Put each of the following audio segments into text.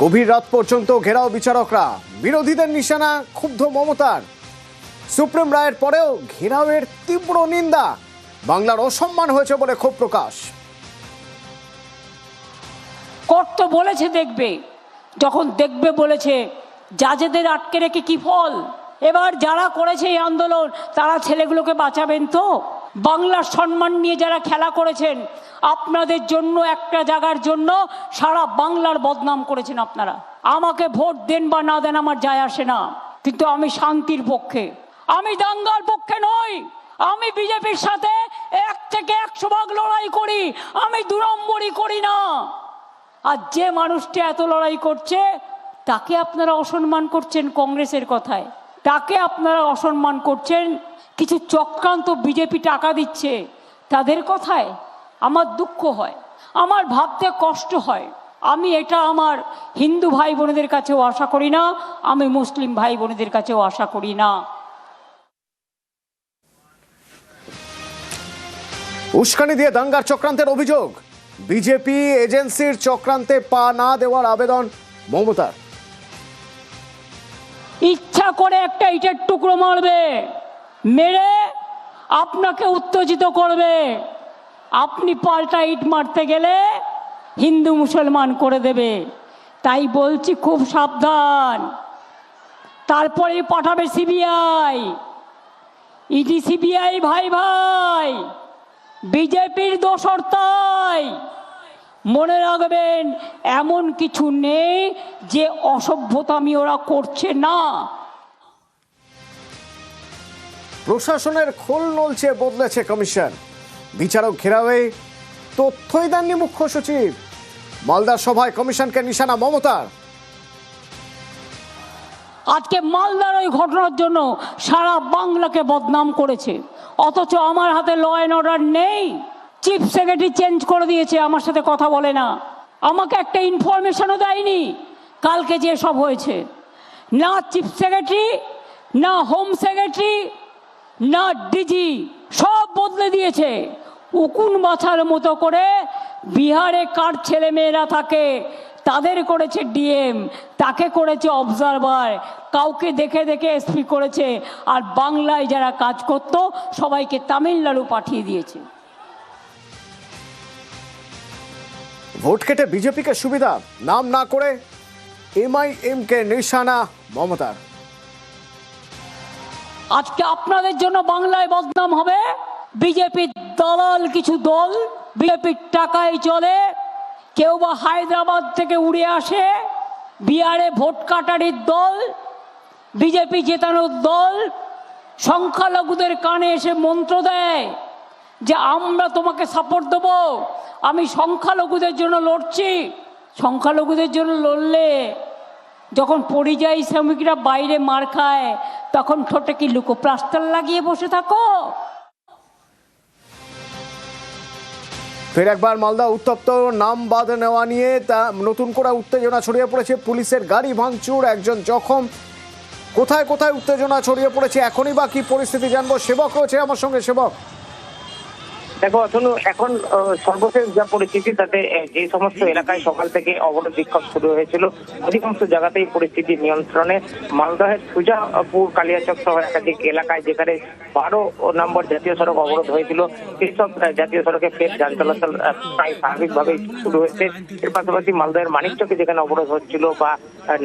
গভীর রাত পর্যন্ত ঘেরাও বিচারকরা, বিরোধীদের নিশানা ক্ষুব্ধ মমতার। সুপ্রিম রায়ের পরেও ঘেরাওয়ের তীব্র নিন্দা, বাংলার অসম্মান হয়েছে বলে ক্ষোভ প্রকাশ। কোর্ট তো বলেছে দেখবে, যখন দেখবে বলেছে জাজেদের আটকে রেখে কি ফল? এবার যারা করেছে এই আন্দোলন তারা ছেলেগুলোকে বাঁচাবেন তো? বাংলার সম্মান নিয়ে যারা খেলা করেছেন, আপনাদের জন্য একটা জায়গার জন্য সারা বাংলার বদনাম করেছেন আপনারা। আমাকে ভোট দেন বা না দেন আমার যায় আসে না, কিন্তু আমি শান্তির পক্ষে, আমি দাঙ্গার পক্ষে নই। আমি বিজেপির সাথে 1 থেকে 100 ভাগ লড়াই করি, আমি 2 নম্বরই করি না। আর যে মানুষটা এত লড়াই করছে তাকে আপনারা অসম্মান করছেন কংগ্রেসের কথায়, তাকে আপনারা অসম্মান করছেন কিছু চক্রান্ত বিজেপি টাকা দিচ্ছে তাদের কথায়। আমার দুঃখ হয়, আমার ভাবতে কষ্ট হয়। আমি এটা আমার হিন্দু ভাই বোনেদের কাছেও আশা করি না, আমি মুসলিম ভাই বোনেদের কাছেও আশা করি না। উস্কানি দিয়ে দাঙ্গার চক্রান্তের অভিযোগ, বিজেপি এজেন্সির চক্রান্তে পা না দেওয়ার আবেদন মমতার। ইচ্ছা করে একটা ইটের টুকরো মারবে, মেরে আপনাকে উত্তেজিত করবে, আপনি পাল্টা ইট মারতে গেলে হিন্দু মুসলমান করে দেবে। তাই বলছি খুব সাবধান। তারপরে পাঠাবে সিবিআই, ইডি সিবিআই ভাই ভাই, বিজেপির দোসর তাই। মনে রাখবেন এমন কিছু নেই যে অসভ্যতামি ওরা করছে না। প্রশাসনের খোল নলছে বদলেছে কমিশন, বিচারক ঘেরাওয়ে তথ্যই দেননি মুখ্য সচিব। মালদার সভায় কমিশনকে নিশানা মমতার। আজকে মালদার ওই ঘটনার জন্য সারা বাংলাকে বদনাম করেছে, অথচ আমার হাতে ল অ্যান্ড অর্ডার নেই। চিফ সেক্রেটারি চেঞ্জ করে দিয়েছে, আমার সাথে কথা বলে না, আমাকে একটা ইনফরমেশনও দেয়নি কালকে যে সব হয়েছে। না চিফ সেক্রেটারি, না হোম সেক্রেটারি, না ডিজি, সব বদলে দিয়েছে। উকুন বাছার মতো করে বিহারে কার ছেলে মেয়েরা থাকে তাদের করেছে ডিএম, তাকে করেছে অবজারভার, কাউকে দেখে দেখে এসপি করেছে, আর বাংলায় যারা কাজ করতো সবাইকে তামিলনাড়ু পাঠিয়ে দিয়েছে। ভোট কেটে বিজেপিকে সুবিধা, নাম না করে এমআইএম কে নিশানা মমতার। আজকে আপনাদের জন্য বাংলায় বদনাম হবে। বিজেপির দালাল কিছু দল বিজেপির টাকায় চলে, কেউ বা হায়দ্রাবাদ থেকে উড়ে আসে, বিহারে ভোট কাটারির দল, বিজেপি জেতানোর দল সংখ্যালঘুদের কানে এসে মন্ত্র দেয় যে আমরা তোমাকে সাপোর্ট দেবো, আমি সংখ্যালঘুদের জন্য লড়ছি। সংখ্যালঘুদের জন্য লড়লে যখন পরিযায়ী শ্রমিকরা বাইরে মার খায় তখন ঠোঁটে কি লুকোপ্লাস্টার লাগিয়ে বসে থাকো? ফের একবার মালদা উত্তপ্ত, নাম বাদ নেওয়া নিয়ে তা নতুন করে উত্তেজনা ছড়িয়ে পড়েছে। পুলিশের গাড়ি ভাঙচুর, একজন জখম। কোথায় কোথায় উত্তেজনা ছড়িয়ে পড়েছে, এখনই বা কি পরিস্থিতি জানবো। সেবক রয়েছে আমার সঙ্গে। সেবক, দেখো অতনু, এখন সর্বশেষ যা পরিস্থিতি তাতে যে সমস্ত এলাকায় সকাল থেকে অবরোধ বিক্ষোভ শুরু হয়েছিল অধিকাংশ জায়গাতেই পরিস্থিতি নিয়ন্ত্রণে। মালদহের সুজাপুর কালিয়াচক সহ একাধিক এলাকায় যেখানে 12 নম্বর জাতীয় সড়ক অবরোধ হয়েছিল সেই সব জাতীয় সড়কে ফের যান চলাচল প্রায় স্বাভাবিকভাবেই শুরু হয়েছে। এর পাশাপাশি মালদহের মানিকচকে যেখানে অবরোধ হচ্ছিল বা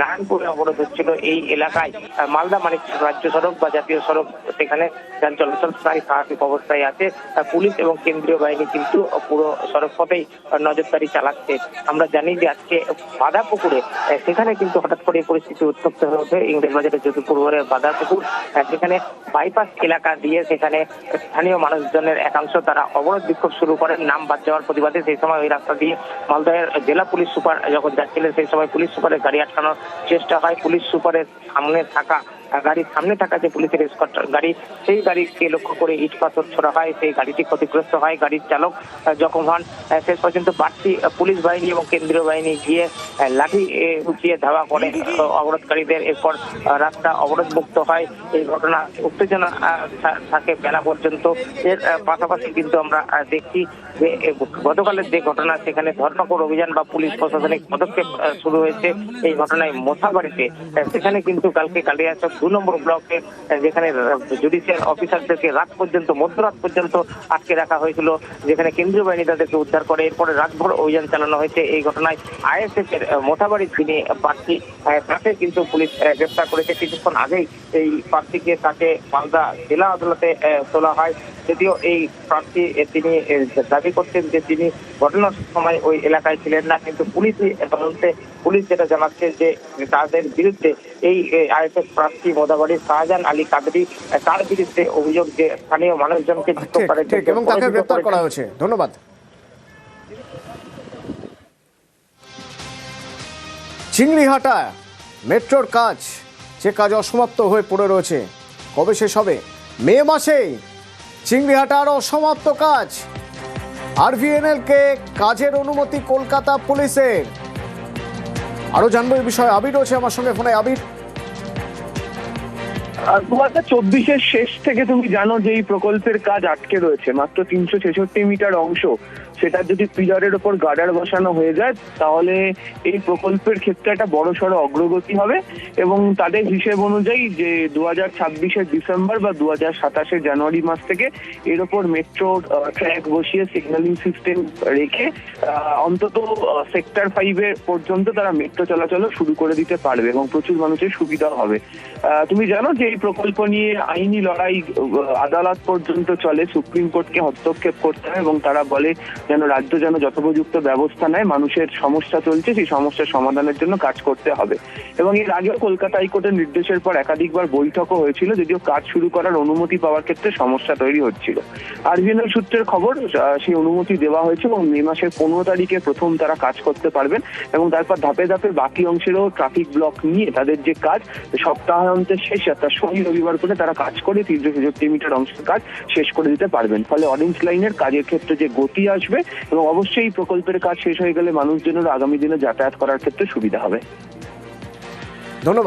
নারায়ণপুরে অবরোধ হচ্ছিল, এই এলাকায় মালদা মানিকচক রাজ্য সড়ক বা জাতীয় সড়ক সেখানে যান চলাচল প্রায় স্বাভাবিক অবস্থায় আছে। পুলিশ এবং কেন্দ্রীয় বাহিনী কিন্তু পুরো সড়ক পথেই নজরদারি চালাচ্ছে। আমরা জানি যে আজকে বাঁধাপুকুরে সেখানে কিন্তু হঠাৎ করে পরিস্থিতি উত্তপ্ত হয়ে ওঠে। ইংরেজবাজারের যদুপুর বাঁধাপুকুর, সেখানে বাইপাস এলাকা দিয়ে সেখানে স্থানীয় মানুষজনের একাংশ তারা অবরোধ বিক্ষোভ শুরু করেন নাম বাদ যাওয়ার প্রতিবাদে। সেই সময় ওই রাস্তা দিয়ে মালদহের জেলা পুলিশ সুপার যখন যাচ্ছিলেন সেই সময় পুলিশ সুপারের গাড়ি আটকানোর চেষ্টা হয়। পুলিশ সুপারের সামনে থাকা গাড়ির সামনে থাকা যে পুলিশের এসকর্ট গাড়ি, সেই গাড়িকে লক্ষ্য করে ইট পাথর ছোড়া হয়, সেই গাড়িটি ক্ষতিগ্রস্ত হয়, গাড়ির চালক জখম হন। শেষ পর্যন্ত বাড়তি পুলিশ বাহিনী এবং কেন্দ্রীয় বাহিনী গিয়ে লাঠি উঠিয়ে ধাওয়া করে অবরোধকারীদের। এরপর রাস্তা অবরোধ মুক্ত হয়। এই ঘটনা উত্তেজনা থাকে বেলা পর্যন্ত। এর পাশাপাশি কিন্তু আমরা দেখছি যে গতকালের যে ঘটনা, সেখানে ধর্মঘট অভিযান বা পুলিশ প্রশাসনিক পদক্ষেপ শুরু হয়েছে এই ঘটনায় মোথাবাড়িতে। সেখানে কিন্তু কালকে কালিয়াচক 2 নম্বর ব্লকে যেখানে জুডিশিয়াল অফিসারদেরকে রাত পর্যন্ত, মধ্যরাত পর্যন্ত আটকে রাখা হয়েছিল, যেখানে কেন্দ্রীয় বাহিনী তাদেরকে উদ্ধার করে। এরপরে রাতভর অভিযান চালানো হয়েছে। এই ঘটনায় আইএসএফ এর মোথাবাড়ির যিনি প্রার্থী, তাকে কিন্তু পুলিশ গ্রেফতার করেছে। কিছুক্ষণ আগেই এই প্রার্থীকে তাকে মালদা জেলা আদালতে তোলা হয়। যদিও এই প্রার্থী তিনি দাবি করছেন যে তিনি ঘটনার সময় ওই এলাকায় ছিলেন না, কিন্তু পুলিশই তদন্তে পুলিশ যেটা জানাচ্ছে যে তাদের বিরুদ্ধে এই আইএসএফ প্রার্থী মোথাবাড়ির শাহজাহান আলী কাদরি, তার বিরুদ্ধে অভিযোগ যে স্থানীয় মানুষজনকে বিক্ষোভ করে এবং তাকে গ্রেফতার করা হয়েছে। ধন্যবাদ। চিংড়িহাটা মেট্রোর কাজ, যে কাজ অসমাপ্ত হয়ে পড়ে রয়েছে, কবে শেষ হবে? মে মাসেই চিংড়িহাটার অসমাপ্ত কাজ। আরভিএনএল কে কাজের অনুমতি কলকাতা পুলিশের। আরো জানবো এই বিষয়ে। আবির রয়েছে আমার সঙ্গে ফোনে। আবির, 2024-এর শেষ থেকে তুমি জানো যে এই প্রকল্পের কাজ আটকে রয়েছে। মাত্র 366 মিটার অংশ, সেটা যদি পিলারের ওপর গার্ডার বসানো হয়ে যায় তাহলে এই প্রকল্পের ক্ষেত্রে একটা বড়সড় অগ্রগতি হবে। এবং তাদের হিসেব অনুযায়ী যে 2026-এর ডিসেম্বর বা 2027-এর জানুয়ারি মাস থেকে এর ওপর মেট্রো ট্র্যাক বসিয়ে সিগন্যালিং সিস্টেম রেখে অন্তত সেক্টর 5-এর পর্যন্ত তারা মেট্রো চলাচল শুরু করে দিতে পারবে এবং প্রচুর মানুষের সুবিধা হবে। তুমি জানো যে এই প্রকল্প নিয়ে আইনি লড়াই আদালত পর্যন্ত চলে, সুপ্রিম কোর্টকে হস্তক্ষেপ করতে হয় এবং তারা বলে যেন রাজ্য যেন যথোপযুক্ত ব্যবস্থা নেয়। মানুষের সমস্যা চলছে, সেই সমস্যার সমাধানের জন্য কাজ করতে হবে। এবং এর আগেও কলকাতা হাইকোর্টের নির্দেশের পর একাধিকবার বৈঠকও হয়েছিল, যদিও কাজ শুরু করার অনুমতি পাওয়ার ক্ষেত্রে সমস্যা তৈরি হচ্ছিল। আরভিএনএল সূত্রের খবর সেই অনুমতি দেওয়া হয়েছে এবং মে মাসের 15 তারিখে প্রথম তারা কাজ করতে পারবেন এবং তারপর ধাপে ধাপে বাকি অংশেরও ট্রাফিক ব্লক নিয়ে তাদের যে কাজ সপ্তাহান্তের শেষে অর্থাৎ শনি রবিবার করে তারা কাজ করে 366 মিটার অংশের কাজ শেষ করে দিতে পারবেন। ফলে অরেঞ্জ লাইনের কাজের ক্ষেত্রে যে গতি আসবে এবং অবশ্যই এই প্রকল্পের কাজ শেষ হয়ে গেলে মানুষজনের আগামী দিনে যাতায়াত করার ক্ষেত্রে সুবিধা হবে। ধন্যবাদ।